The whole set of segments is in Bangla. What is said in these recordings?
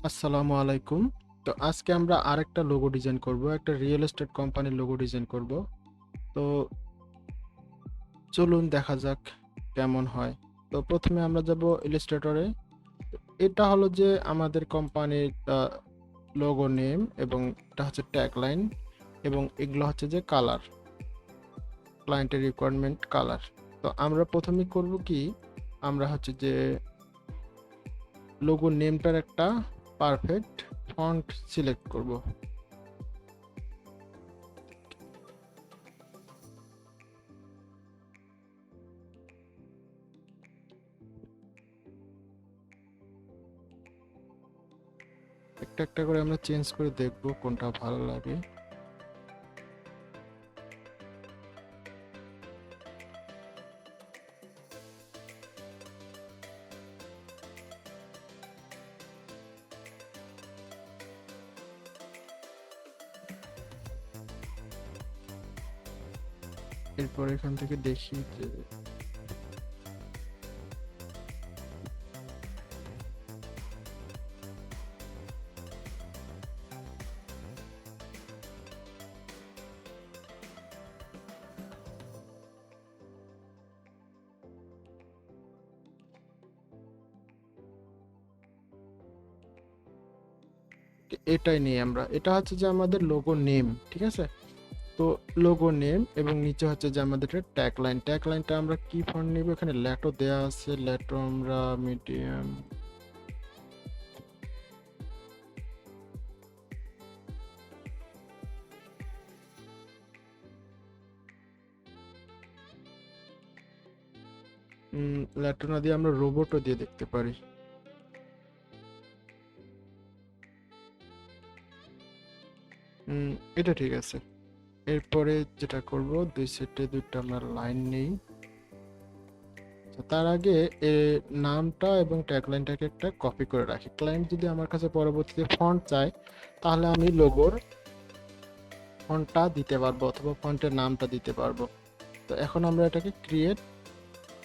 আসসালামু আলাইকুম। তো আজকে আমরা আরেকটা লোগো ডিজাইন করব। একটা রিয়েল এস্টেট কোম্পানির লোগো ডিজাইন করব। তো চলুন দেখা যাক কেমন হয়। তো প্রথমে আমরা যাব ইলাস্ট্রেটরে। এটা হলো যে আমাদের কোম্পানির লোগো নেম, এবং এটা হচ্ছে ট্যাগলাইন, এবং এগুলো হচ্ছে যে কালার, ক্লায়েন্টের রিকোয়ারমেন্ট কালার। তো আমরা প্রথমেই করব কি, আমরা হচ্ছে যে লোগো নেমটার একটা পারফেক্ট ফন্ট সিলেক্ট করব। একটা একটা করে আমরা চেঞ্জ করে দেখব কোনটা ভালো লাগে। এরপর এখান থেকে দেখি যে এটাই নিয়ে আমরা, এটা হচ্ছে যে আমাদের লোগো নেম, ঠিক আছে। তো লোগো নেম এবং নিচে হচ্ছে যে আমাদের ট্যাগলাইন। ট্যাগলাইনটা আমরা কি ফন্ট নিব, এখানে ল্যাটো দেয়া আছে, ল্যাটো আমরা মিডিয়াম। ল্যাটো না দিয়ে আমরা রোবটও দিয়ে দেখতে পারি। এটা ঠিক আছে। এরপরে যেটা করব, দুই সেটে দুইটা আমরা লাইন নেই। তো তার আগে নামটা এবং ট্যাগলাইনটাকে একটা কপি করে রাখি। ক্লায়েন্ট যদি আমার কাছে পরবর্তীতে ফন্ট চায়, তাহলে আমি লোগোর ফন্টটা দিতে পারবো অথবা ফন্টের নামটা দিতে পারবো। তো এখন আমরা এটাকে ক্রিয়েট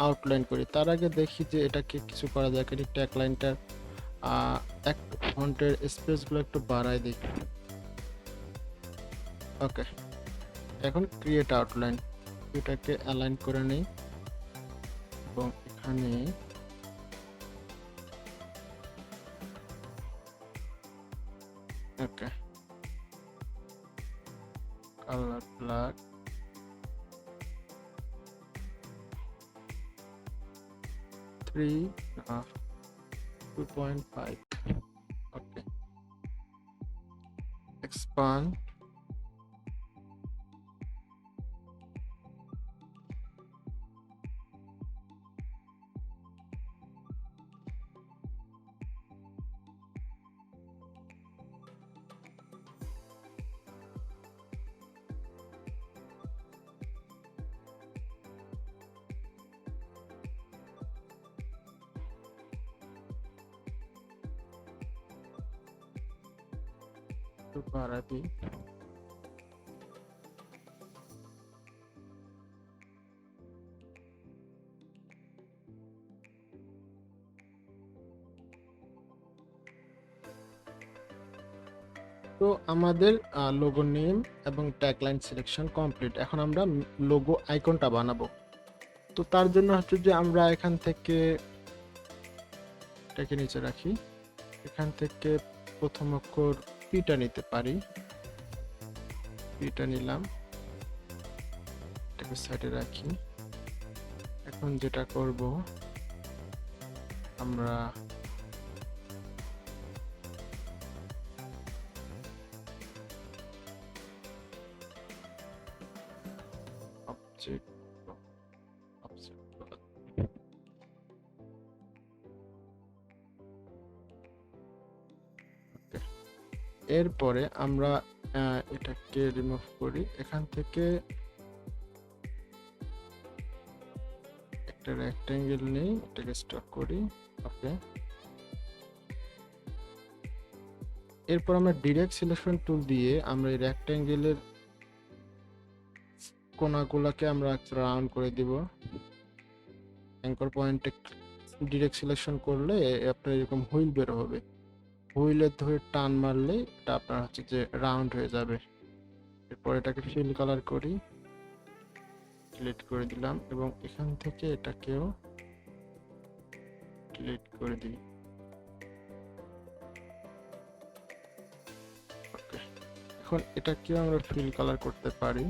আউটলাইন করি। তার আগে দেখি যে এটাকে কিছু করা যায় কিনা। ট্যাগলাইনটার এক ফন্টের স্পেসগুলো একটু বাড়ায় দিই। ওকে, এখন ক্রিয়েট আউটলাইন, এটাকে অ্যালাইন করে নেই এবং এখানে ওকে কালার ব্ল্যাক, 2.5। ওকে, এক্সপান্ড, একটু বাড়াবি। তো আমাদের লোগো নেম এবং ট্যাগলাইন সিলেকশন কমপ্লিট। এখন আমরা লোগো আইকনটা বানাবো। তো তার জন্য হচ্ছে যে আমরা এখান থেকে এটাকে নিচে রাখি, এখান থেকে প্রথম অক্ষর পিটা নিতে পারি। পিটা নিলাম, এটাকে সাইডে রাখি। এখন যেটা করব, আমরা অবজেক্ট এরপরে আমরা এটাকে রিমুভ করি। এখান থেকে একটা রেক্টেঙ্গেল নেই, এটাকে স্টক করি। ওকে, এরপর আমরা ডিরেক্ট সিলেকশন টুল দিয়ে আমরা এই রেক্টেঙ্গেলের কোনাগুলোকে আমরা রাউন্ড করে দিব। অ্যাঙ্কর পয়েন্টে ডিরেক্ট সিলেকশন করলে আপনার এরকম হুইল বের হবে। হুইলে ধরে টান মারলে এটা আপনার হচ্ছে যে রাউন্ড হয়ে যাবে। এরপর এটাকে ফিল কালার করি, ডিলিট করে দিলাম এবং এখান থেকে এটাকেও ডিলিট করে দিই। ওকে, এখন এটাকেও আমরা ফিল কালার করতে পারি।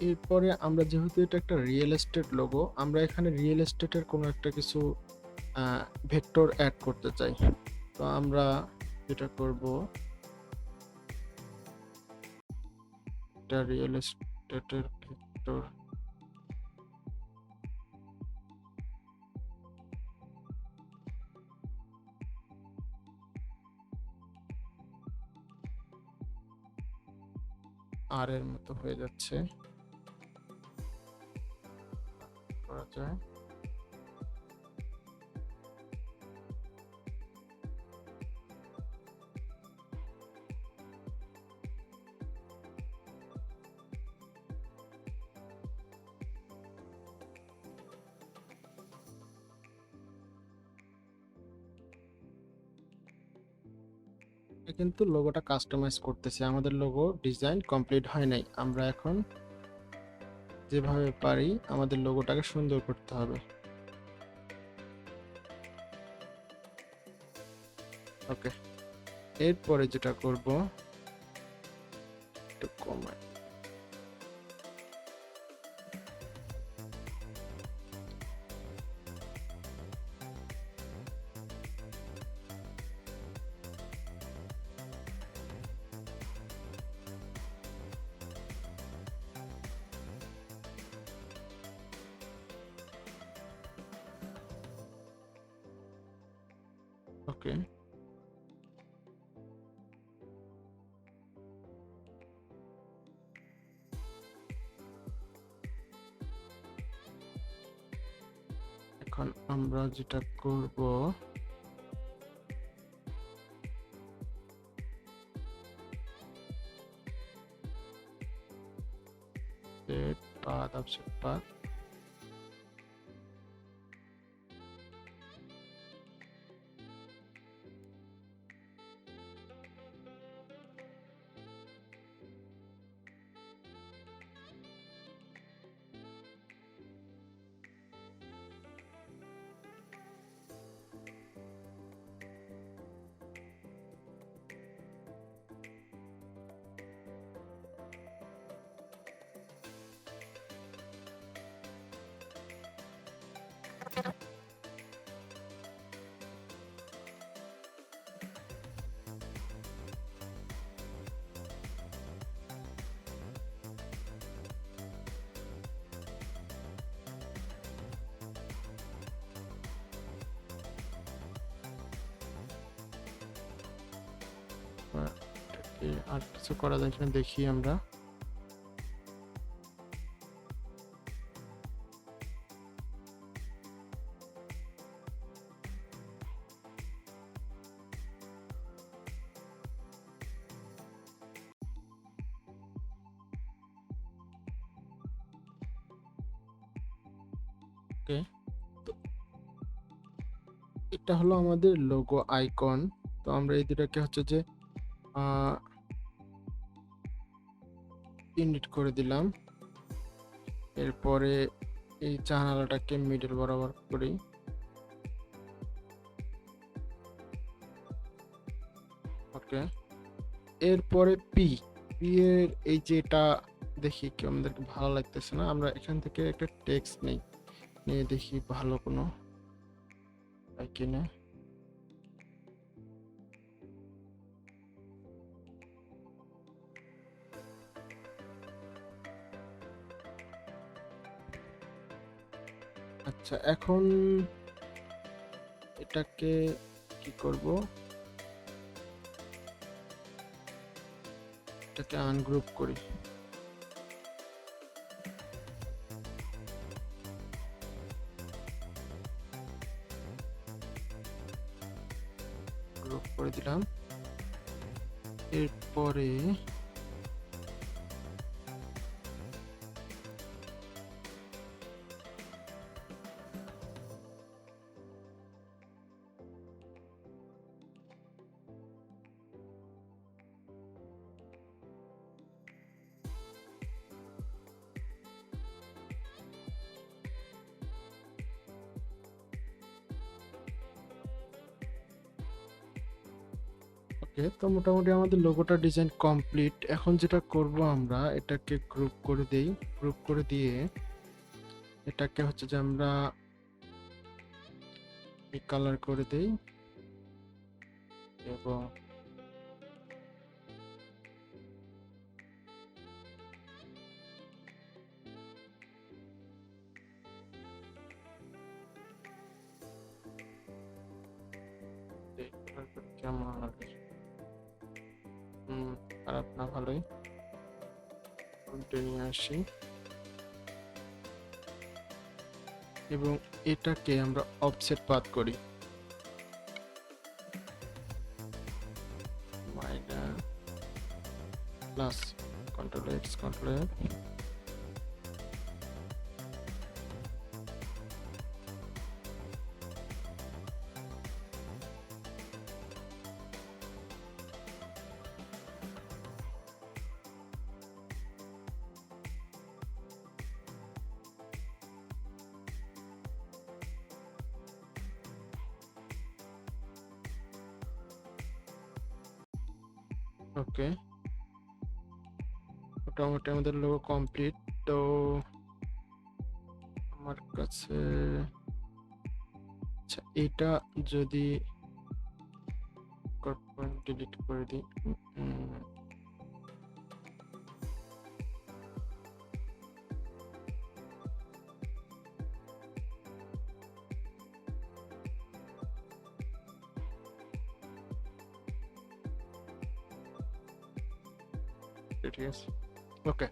এরপরে আমরা যেহেতু এটা একটা রিয়েল এস্টেট লোগো, আমরা এখানে রিয়েল এস্টেটের কোনো একটা কিছু ভেক্টর অ্যাড করতে চাই। তো আমরা যেটা করব, এটা রিয়েল এস্টেটের ভেক্টর আর এর মতো হয়ে যাচ্ছে, করা যায়। কিন্তু লোগোটা কাস্টমাইজ করতেছে, আমাদের লোগো ডিজাইন কমপ্লিট হয় নাই। আমরা এখন যেভাবে পারি আমাদের লোগোটাকে সুন্দর করতে হবে। ওকে, এরপরে যেটা করব, একটু কমাই। ওকে, এখন আমরা যেটা করব, সেট পাথ অফসেট পাথ, আর কিছু করা যায় কিনা দেখি আমরা। ওকে, তো এটা হলো আমাদের লোগো আইকন। তো আমরা এই দুটাকে হচ্ছে যে ইন্ডিট করে দিলাম। এরপরে এই জানালাটাকে মিডল বরাবর করি। ওকে, এরপরে পি পি এর এই যেটা দেখি কি আমাদেরকে ভালো লাগতেছে না, আমরা এখান থেকে একটা টেক্সট নেই, নিয়ে দেখি ভালো কোনো কিনা। আচ্ছা, এখন এটাকে কি করব, এটাকে আনগ্রুপ করি। গ্রুপ করে দিলাম। এরপরে ওকে, তো মোটামুটি আমাদের লোগোটা ডিজাইন কমপ্লিট। এখন যেটা করব আমরা এটাকে গ্রুপ করে দেই। গ্রুপ করে দিয়ে এটাকে হচ্ছে যে আমরা কালার করে দেই এবং কেমন লাগে, খারাপ না, ভালোই। নিয়ে আসি এবং এটাকে আমরা অফসেট পাথ করি minus plus control X control F. Okay, মোটামুটি আমাদের লোগো কমপ্লিট। তো আমার কাছে আচ্ছা, এটা যদি ডিলিট করে দিই, ঠিক আছে। ওকে,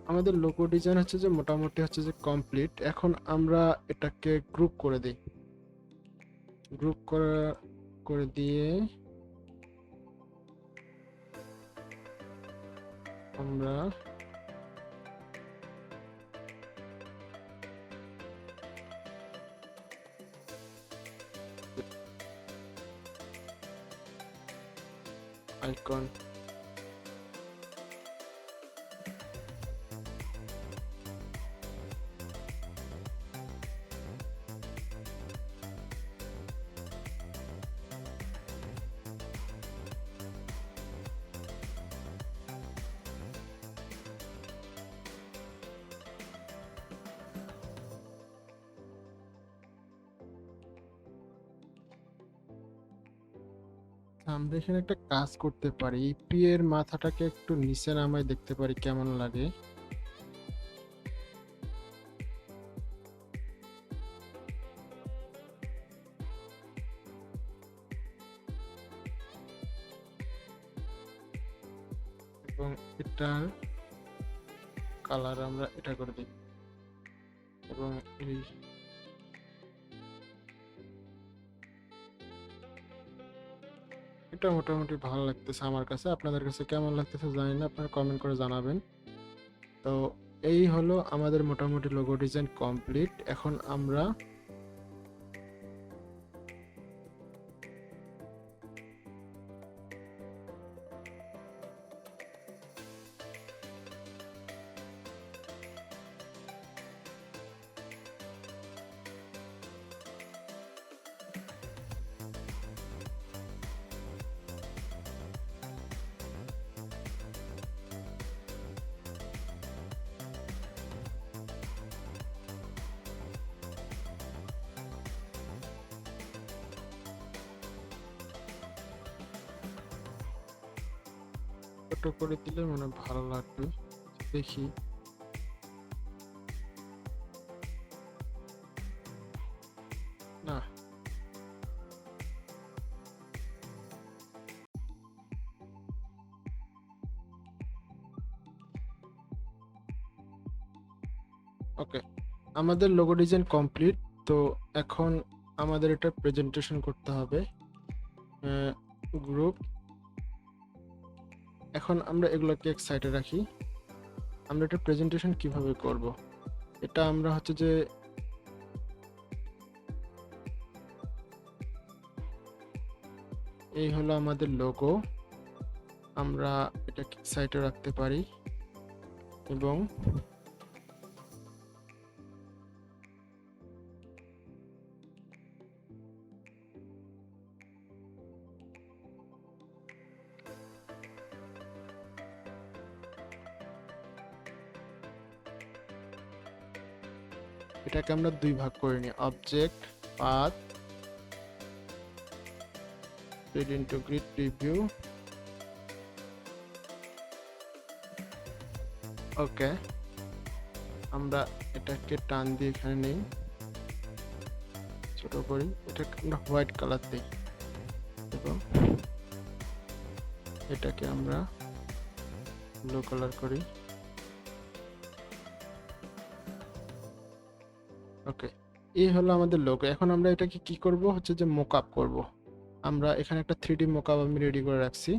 আমাদের লোগো ডিজাইন হচ্ছে যে মোটামুটি হচ্ছে যে কমপ্লিট। এখন আমরা এটাকে গ্রুপ করে দিই। গ্রুপ করে দিয়ে আমরা আইকন আমরা এখানে একটা কাজ করতে পারি, পি এর মাথাটাকে একটু নিচে নামায় দেখতে পারি কেমন লাগে। এবং এটার কালার আমরা এটা করে দিই এবং এই এটা মোটামুটি ভালো লাগতেছে আমার কাছে। আপনাদের কাছে কেমন লাগতেছে জানি না, আপনারা কমেন্ট করে জানাবেন। তো এই হলো আমাদের মোটামুটি লোগো ডিজাইন কমপ্লিট। এখন আমরা ছোট করে দিলে মনে হয় ভালো লাগবে, দেখি। না, ওকে, আমাদের লোগো ডিজাইন কমপ্লিট। তো এখন আমাদের এটা প্রেজেন্টেশন করতে হবে। গ্রুপ। এখন আমরা এগুলোকে এক সাইডে রাখি। আমরা এটা প্রেজেন্টেশন কিভাবে করব, এটা আমরা হচ্ছে যে এই হলো আমাদের লোগো, আমরা এটা সাইডে রাখতে পারি এবং এটাকে আমরা দুই ভাগ করে নিই, object path feed into grid preview. Okay, আমরা এটাকে টান দিয়ে এখানে নেই, ছোট করি, এটাকে আমরা হোয়াইট কালার দিই এবং এটাকে আমরা ব্লু কালার করি। ওকে, এই হলো আমাদের লোগো। এখন আমরা এটাকে কি করব হচ্ছে যে মোকআপ করব। আমরা এখানে একটা 3D মোকআপ আমি রেডি করে রাখছি।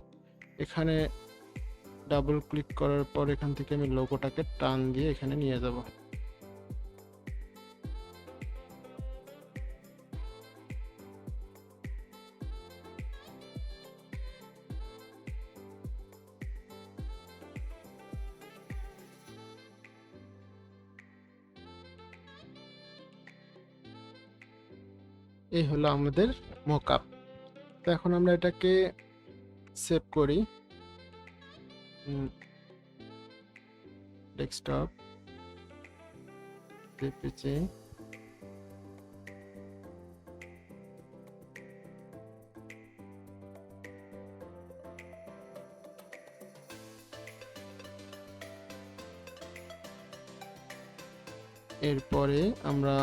এখানে ডাবল ক্লিক করার পর এখান থেকে আমি লোগোটাকে টান দিয়ে এখানে নিয়ে যাব। এই হলো আমাদের মোকআপ। তো এখন আমরা এটাকে সেভ করি, ডেস্কটপ, জেপিজি, এরপরে আমরা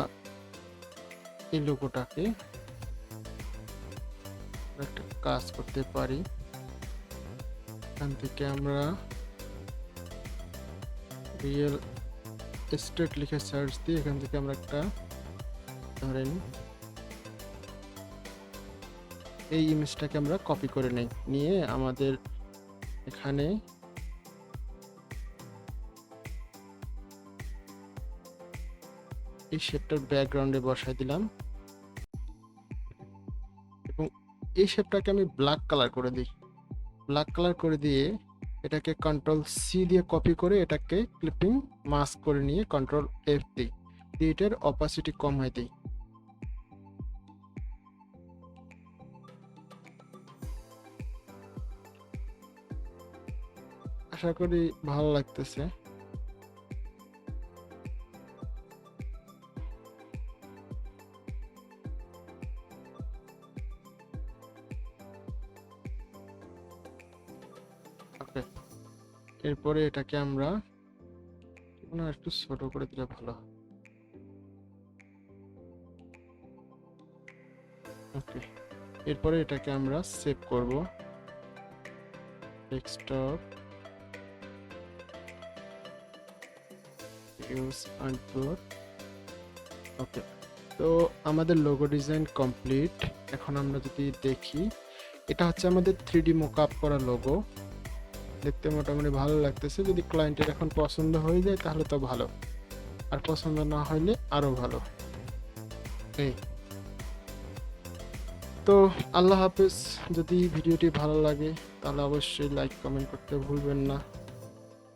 এই লোগোটাকে একটা কাজ করতে পারি। এখান থেকে আমরা রিয়েল এস্টেট লিখে সার্চ দিয়ে এখান থেকে আমরা একটা ধরেন এই ইমেজটাকে আমরা কপি করে নেই, নিয়ে আমাদের এখানে এই শেপটার ব্যাকগ্রাউন্ডে বসাই দিলাম এবং এই শেপটাকে আমি ব্ল্যাক কালার করে দিই। ব্ল্যাক কালার করে দিয়ে এটাকে কন্ট্রোল সি দিয়ে কপি করে এটাকে ক্লিপিং মাস্ক করে নিয়ে কন্ট্রোল এফ দিই, দিয়ে এটার অপাসিটি কম হয়ে দিই। আশা করি ভালো লাগতেছে। এরপরে এটাকে আমরা একটু ছোট করে দিলে ভালো। ওকে, এরপরে এটাকে আমরা সেভ করব, ডেস্কটপ, ইউজ আউটপুট। ওকে, তো আমাদের লোগো ডিজাইন কমপ্লিট। এখন আমরা যদি দেখি, এটা হচ্ছে আমাদের 3D মোকআপ করা লোগো। দেখতে মোটামুটি ভালো লাগতেছে। যদি ক্লায়েন্টের এখন পছন্দ হয়ে যায় তাহলে তো ভালো, আর পছন্দ না হলে আরো ভালো। এই তো আল্লাহ হাফেজ। যদি ভিডিওটি ভালো লাগে তাহলে অবশ্যই লাইক কমেন্ট করতে ভুলবেন না।